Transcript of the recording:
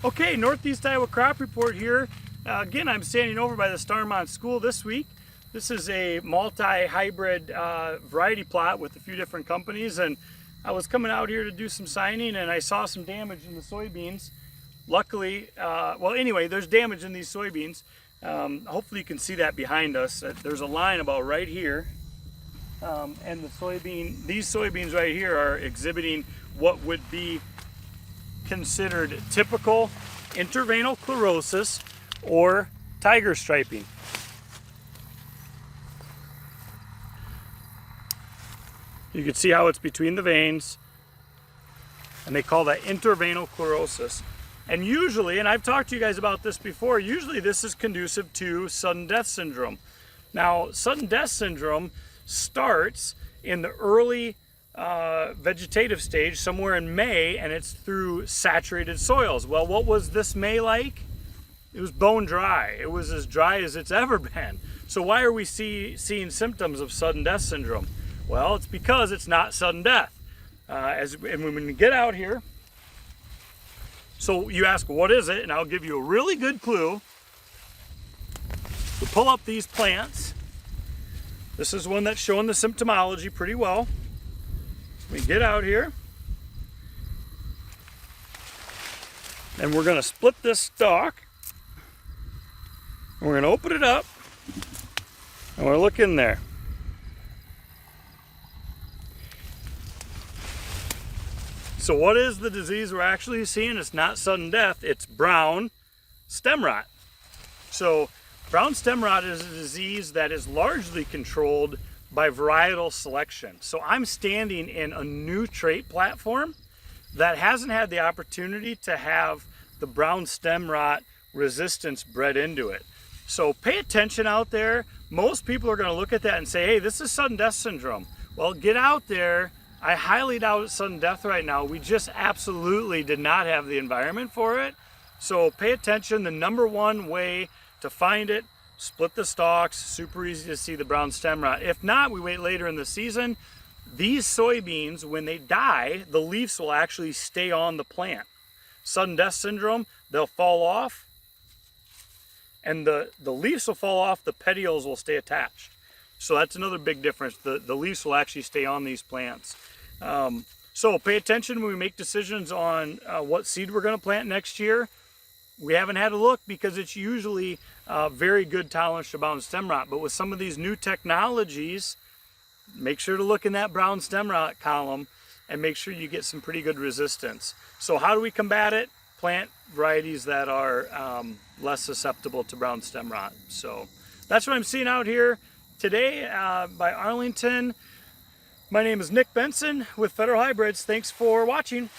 Okay, Northeast Iowa Crop Report here. Again, I'm standing over by the Starmont School this week. This is a multi-hybrid variety plot with a few different companies, and I was coming out here to do some signing and I saw some damage in the soybeans. Luckily, well anyway, there's damage in these soybeans. Hopefully you can see that behind us. There's a line about right here, and these soybeans right here are exhibiting what would be considered typical interveinal chlorosis or tiger striping. You can see how it's between the veins, and they call that interveinal chlorosis. And usually, and I've talked to you guys about this before, usually this is conducive to sudden death syndrome. Now, sudden death syndrome starts in the early vegetative stage, somewhere in May, and it's through saturated soils. Well, what was this May like? It was bone dry. It was as dry as it's ever been. So why are we seeing symptoms of sudden death syndrome? Well, it's because it's not sudden death. And when we get out here, so you ask, what is it? And I'll give you a really good clue. We pull up these plants. This is one that's showing the symptomology pretty well. We get out here, and we're going to split this stalk. We're going to open it up, and we're going to look in there. So what is the disease we're actually seeing? It's not sudden death, it's brown stem rot. So brown stem rot is a disease that is largely controlled by varietal selection. So I'm standing in a new trait platform that hasn't had the opportunity to have the brown stem rot resistance bred into it. So pay attention out there. Most people are going to look at that and say, hey, this is sudden death syndrome. Well, get out there. I highly doubt it's sudden death right now. We just absolutely did not have the environment for it. So pay attention. The number one way to find it, split the stalks, super easy to see the brown stem rot. If not, we wait later in the season. These soybeans, when they die, the leaves will actually stay on the plant. Sudden death syndrome, they'll fall off, and the leaves will fall off, the petioles will stay attached. So that's another big difference. The leaves will actually stay on these plants. So pay attention when we make decisions on what seed we're going to plant next year. We haven't had a look because it's usually very good tolerance to brown stem rot. But with some of these new technologies, make sure to look in that brown stem rot column and make sure you get some pretty good resistance. So how do we combat it? Plant varieties that are less susceptible to brown stem rot. So that's what I'm seeing out here today by Arlington. My name is Nick Benson with Federal Hybrids. Thanks for watching.